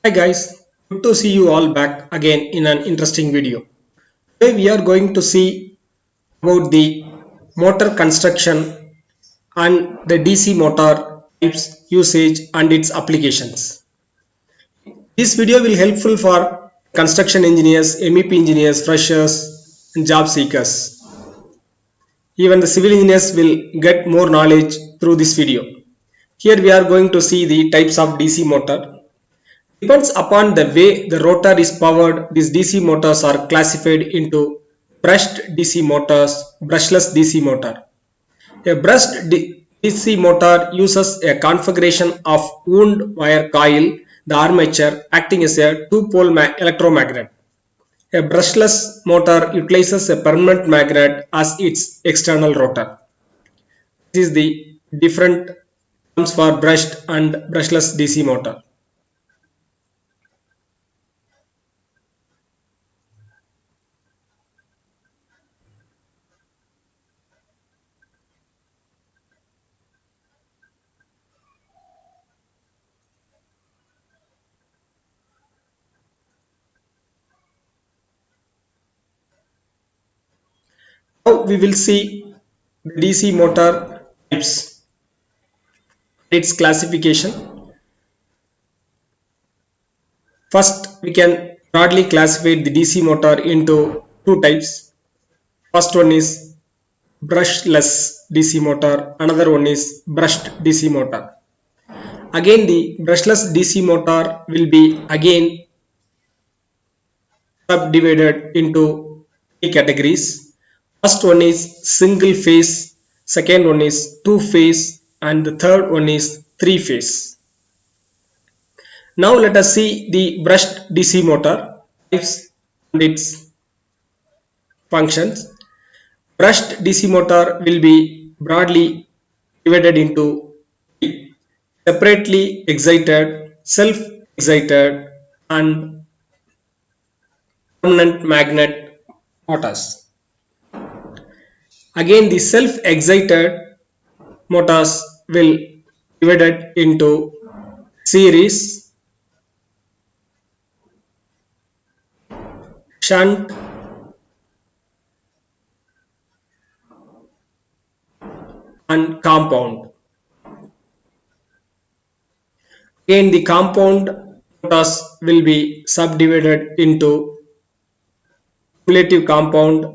Hi guys, good to see you all back again in an interesting video. Today we are going to see about the motor construction and the DC motor types, usage and its applications. This video will helpful for construction engineers, MEP engineers, freshers and job seekers. Even the civil engineers will get more knowledge through this video. Here we are going to see the types of DC motor. Depends upon the way the rotor is powered, these DC motors are classified into brushed DC motors, brushless DC motor. A DC motor uses a configuration of wound wire coil, the armature acting as a two-pole electromagnet. A brushless motor utilizes a permanent magnet as its external rotor. This is the different terms for brushed and brushless DC motor. Now we will see the DC motor types, its classification. First, we can broadly classify the DC motor into two types. First one is brushless DC motor, another one is brushed DC motor. Again, the brushless DC motor will be again subdivided into three categories. First one is single phase, second one is two phase, and the third one is three phase. Now let us see the brushed DC motor types and its functions. Brushed DC motor will be broadly divided into three: separately excited, self-excited, and permanent magnet motors. Again, the self-excited motors will divided into series, shunt, and compound. Again, the compound motors will be subdivided into cumulative compound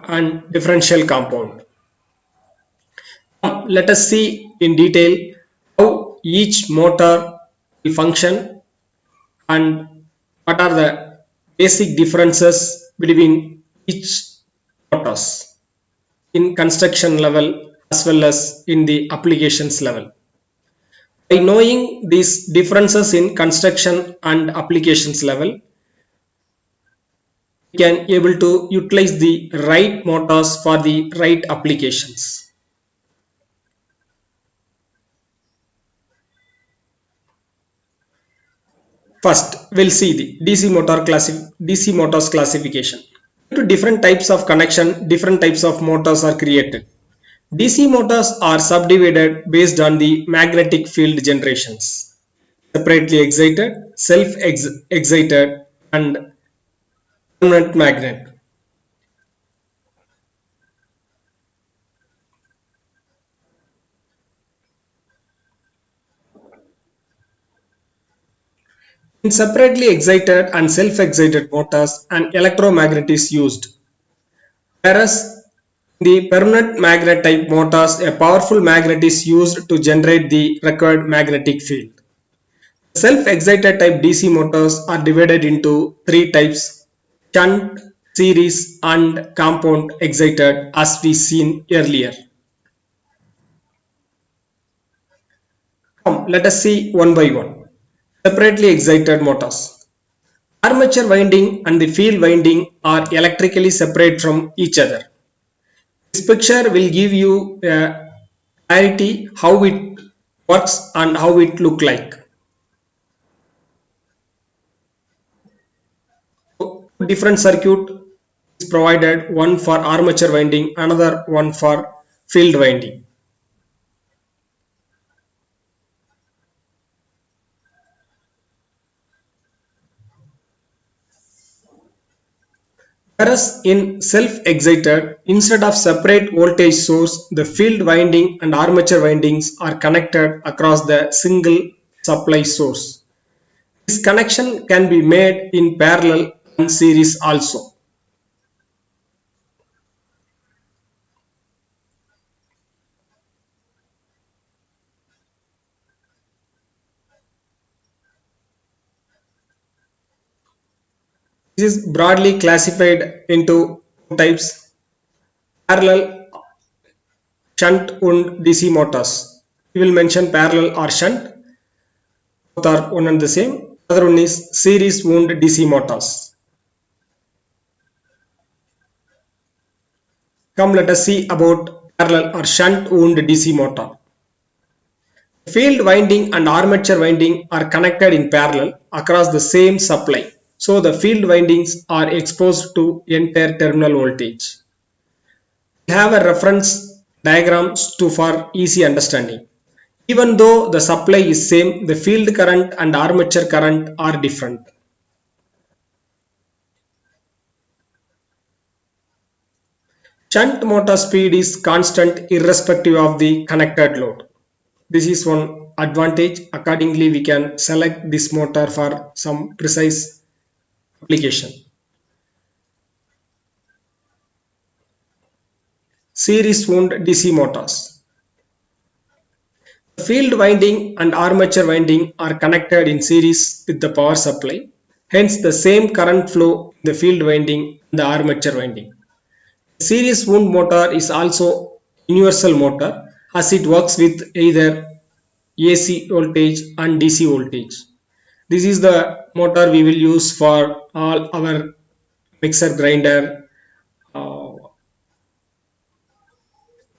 and differential compound. Let us see in detail how each motor will function and what are the basic differences between each motors in construction level as well as in the applications level. By knowing these differences in construction and applications level, we can able to utilize the right motors for the right applications. First, we'll see the DC motors classification. Due to different types of connection, different types of motors are created. DC motors are subdivided based on the magnetic field generations: separately excited, self-excited, and permanent magnet. In separately excited and self-excited motors, an electromagnet is used, whereas in the permanent magnet type motors, a powerful magnet is used to generate the required magnetic field. Self-excited type DC motors are divided into three types: shunt, series, and compound excited, as we seen earlier. Let us see one by one. Separately excited motors. Armature winding and the field winding are electrically separate from each other. This picture will give you clarity how it works and how it look like. Different circuit is provided, one for armature winding, another one for field winding. Whereas in self-excited, instead of separate voltage source, the field winding and armature windings are connected across the single supply source. This connection can be made in parallel and series also. This is broadly classified into two types: parallel, shunt and DC motors. We will mention parallel or shunt, both are one and the same. Other one is series wound DC motors. Come, let us see about parallel or shunt wound DC motor. Field winding and armature winding are connected in parallel across the same supply. So the field windings are exposed to entire terminal voltage. We have a reference diagram for easy understanding. Even though the supply is same, the field current and armature current are different. Shunt motor speed is constant irrespective of the connected load. This is one advantage. Accordingly, we can select this motor for some precise application. Series wound DC motors. The field winding and armature winding are connected in series with the power supply. Hence, the same current flow in the field winding and the armature winding. Series wound motor is also universal motor as it works with either AC voltage and DC voltage. This is the motor we will use for all our mixer grinder. The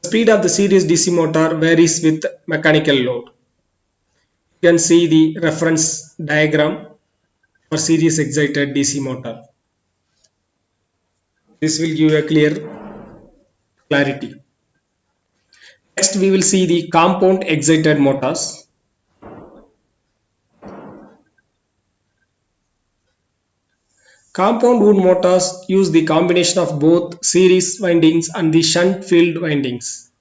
speed of the series DC motor varies with mechanical load. You can see the reference diagram for series excited DC motor. This will give a clear clarity. Next, we will see the compound excited motors. Compound wound motors use the combination of both series windings and the shunt field windings.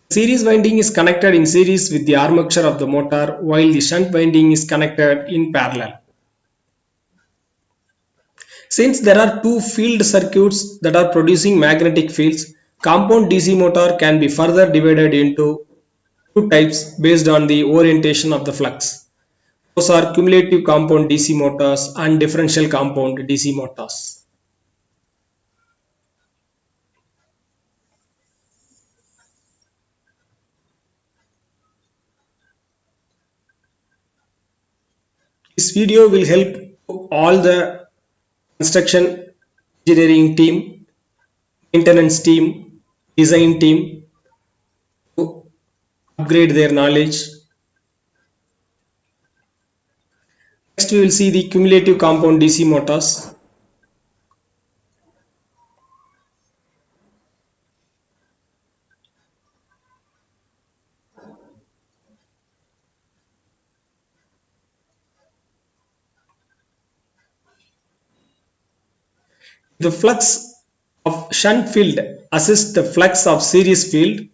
Series winding is connected in series with the armature of the motor, while the shunt winding is connected in parallel. Since there are two field circuits that are producing magnetic fields, compound DC motor can be further divided into two types based on the orientation of the flux. Those are cumulative compound DC motors and differential compound DC motors. This video will help all the construction engineering team, maintenance team, design team to upgrade their knowledge. Next, we will see the cumulative compound DC motors. The flux of shunt field assists the flux of series field.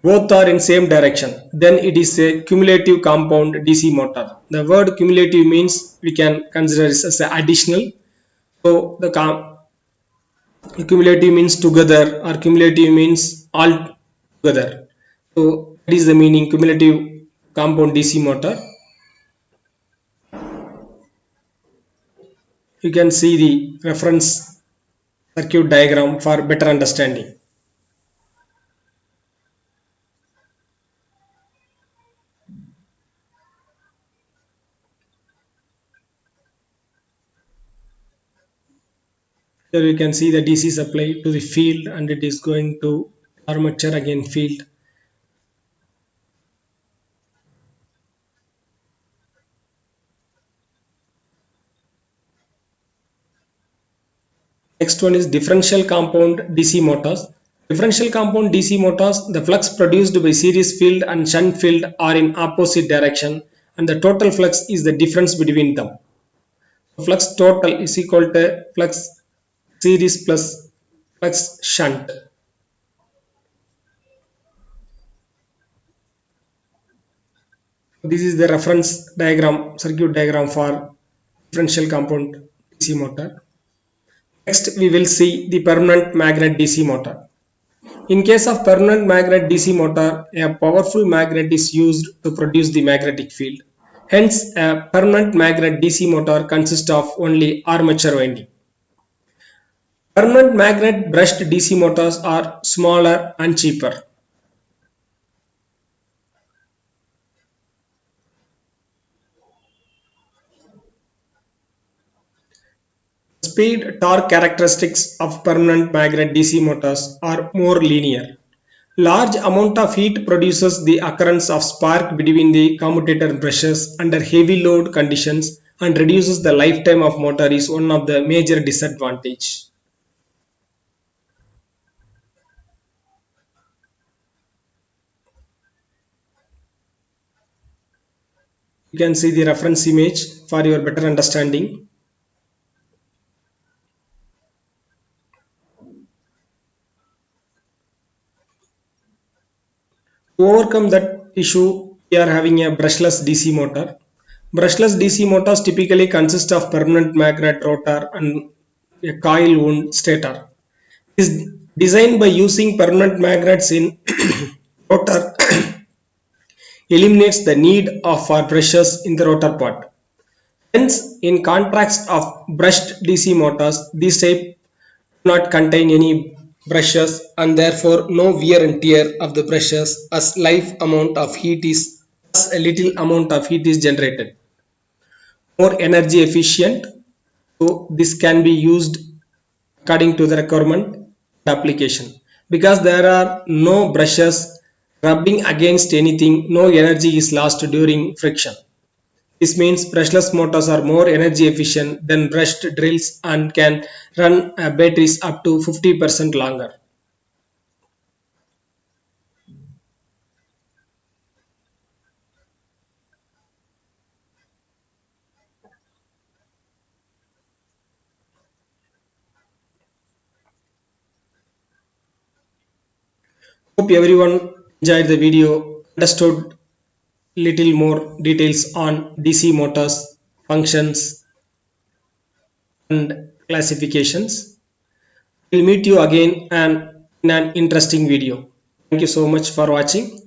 Both are in same direction. Then it is a cumulative compound DC motor. The word cumulative means we can consider it as additional. So the cumulative means together, or cumulative means all together. So that is the meaning cumulative compound DC motor. You can see the reference circuit diagram for better understanding. Here you can see the DC supply to the field and it is going to armature, again field. Next one is differential compound DC motors. Differential compound DC motors, the flux produced by series field and shunt field are in opposite direction and the total flux is the difference between them. Flux total is equal to flux series plus shunt. This is the reference diagram, circuit diagram for differential compound DC motor. Next, we will see the permanent magnet DC motor. In case of permanent magnet DC motor, a powerful magnet is used to produce the magnetic field. Hence, a permanent magnet DC motor consists of only armature winding. Permanent magnet brushed DC motors are smaller and cheaper. Speed torque characteristics of permanent magnet DC motors are more linear. Large amount of heat produces the occurrence of spark between the commutator brushes under heavy load conditions and reduces the lifetime of motor is one of the major disadvantage. You can see the reference image for your better understanding. To overcome that issue, we are having a brushless DC motor. Brushless DC motors typically consist of permanent magnet rotor and a coil wound stator. It is designed by using permanent magnets in rotor eliminates the need of for brushes in the rotor part. Hence, in contrast of brushed DC motors, these type do not contain any brushes and therefore no wear and tear of the brushes as a little amount of heat is generated. More energy efficient, so this can be used according to the requirement application. Because there are no brushes rubbing against anything, no energy is lost during friction. This means brushless motors are more energy efficient than brushed drills and can run batteries up to 50% longer. Hope everyone enjoyed the video, understood little more details on DC motors, functions and classifications. We'll meet you again and in an interesting video. Thank you so much for watching.